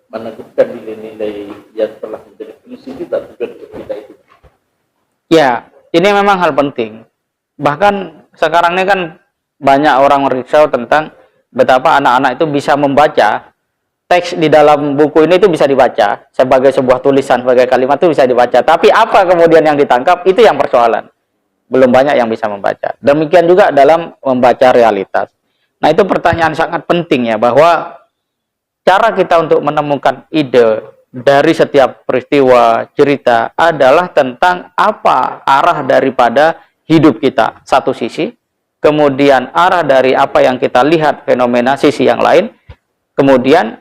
menentukan nilai-nilai yang telah menjadi fungsi kita, tujuan hidup kita itu. Ya, ini memang hal penting. Bahkan sekarang ini kan banyak orang risau tentang betapa anak-anak itu bisa membaca teks di dalam buku ini, itu bisa dibaca sebagai sebuah tulisan, sebagai kalimat itu bisa dibaca. Tapi apa kemudian yang ditangkap, itu yang persoalan. Belum banyak yang bisa membaca. Demikian juga dalam membaca realitas. Nah, itu pertanyaan sangat penting ya, bahwa cara kita untuk menemukan ide dari setiap peristiwa, cerita adalah tentang apa arah daripada hidup kita, satu sisi, kemudian arah dari apa yang kita lihat fenomena sisi yang lain, kemudian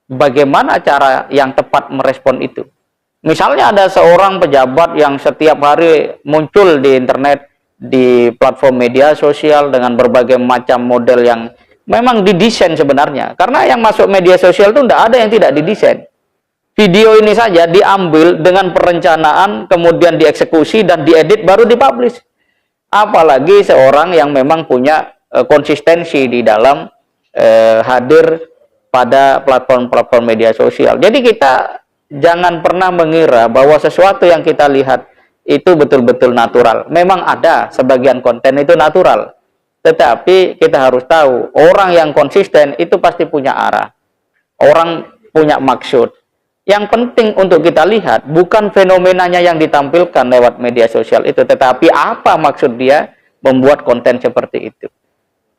bagaimana cara yang tepat merespon itu. Misalnya ada seorang pejabat yang setiap hari muncul di internet, di platform media sosial dengan berbagai macam model yang memang didesain sebenarnya. Karena yang masuk media sosial itu tidak ada yang tidak didesain. Video ini saja diambil dengan perencanaan, kemudian dieksekusi dan diedit baru dipublish. Apalagi seorang yang memang punya konsistensi di dalam hadir pada platform-platform media sosial. Jadi kita jangan pernah mengira bahwa sesuatu yang kita lihat itu betul-betul natural. Memang ada sebagian konten itu natural. Tetapi kita harus tahu, orang yang konsisten itu pasti punya arah. Orang punya maksud. Yang penting untuk kita lihat bukan fenomenanya yang ditampilkan lewat media sosial itu, tetapi apa maksud dia membuat konten seperti itu.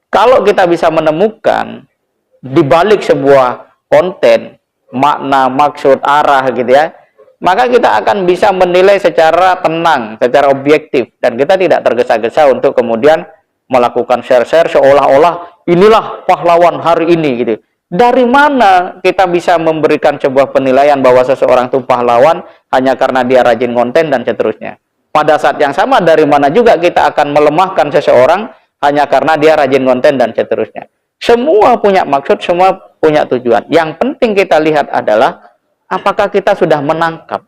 Kalau kita bisa menemukan di balik sebuah konten makna, maksud, arah gitu ya, maka kita akan bisa menilai secara tenang, secara objektif, dan kita tidak tergesa-gesa untuk kemudian melakukan share-share seolah-olah inilah pahlawan hari ini gitu. Dari mana kita bisa memberikan sebuah penilaian bahwa seseorang itu pahlawan hanya karena dia rajin konten dan seterusnya. Pada saat yang sama, dari mana juga kita akan melemahkan seseorang hanya karena dia rajin konten dan seterusnya. Semua punya maksud, semua punya tujuan. Yang penting kita lihat adalah apakah kita sudah menangkap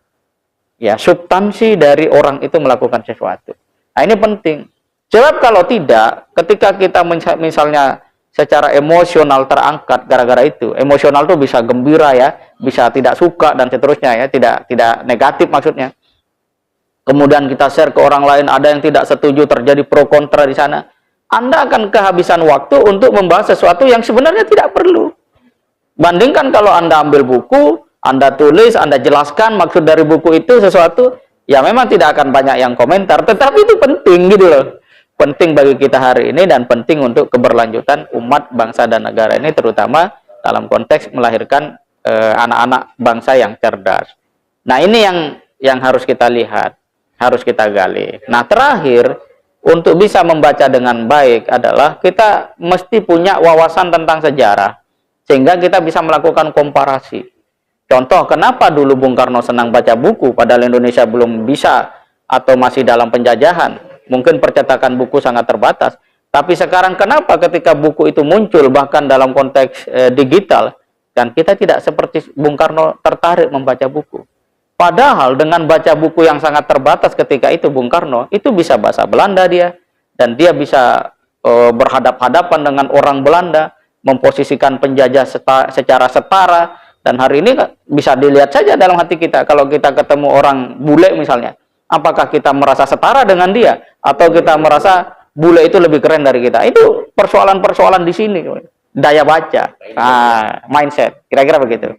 ya substansi dari orang itu melakukan sesuatu. Nah, ini penting. Sebab kalau tidak, ketika kita misalnya secara emosional terangkat gara-gara itu, emosional itu bisa gembira ya, bisa tidak suka dan seterusnya ya, tidak negatif maksudnya. Kemudian kita share ke orang lain, ada yang tidak setuju, terjadi pro kontra di sana. Anda akan kehabisan waktu untuk membahas sesuatu yang sebenarnya tidak perlu. Bandingkan kalau Anda ambil buku, Anda tulis, Anda jelaskan maksud dari buku itu sesuatu, ya memang tidak akan banyak yang komentar, tetapi itu penting gitu loh. Penting bagi kita hari ini dan penting untuk keberlanjutan umat, bangsa, dan negara ini, terutama dalam konteks melahirkan anak-anak bangsa yang cerdas. Nah, ini yang harus kita lihat, harus kita gali. Nah, terakhir, untuk bisa membaca dengan baik adalah kita mesti punya wawasan tentang sejarah, sehingga kita bisa melakukan komparasi. Contoh, kenapa dulu Bung Karno senang baca buku, padahal Indonesia belum bisa atau masih dalam penjajahan. Mungkin percetakan buku sangat terbatas. Tapi sekarang kenapa ketika buku itu muncul, bahkan dalam konteks digital, dan kita tidak seperti Bung Karno tertarik membaca buku. Padahal dengan baca buku yang sangat terbatas ketika itu Bung Karno, itu bisa bahasa Belanda dia, dan dia bisa berhadap-hadapan dengan orang Belanda, memposisikan penjajah secara setara, dan hari ini bisa dilihat saja dalam hati kita, kalau kita ketemu orang bule misalnya, apakah kita merasa setara dengan dia, atau kita merasa bule itu lebih keren dari kita. Itu persoalan-persoalan di sini, daya baca, mindset, kira-kira begitu.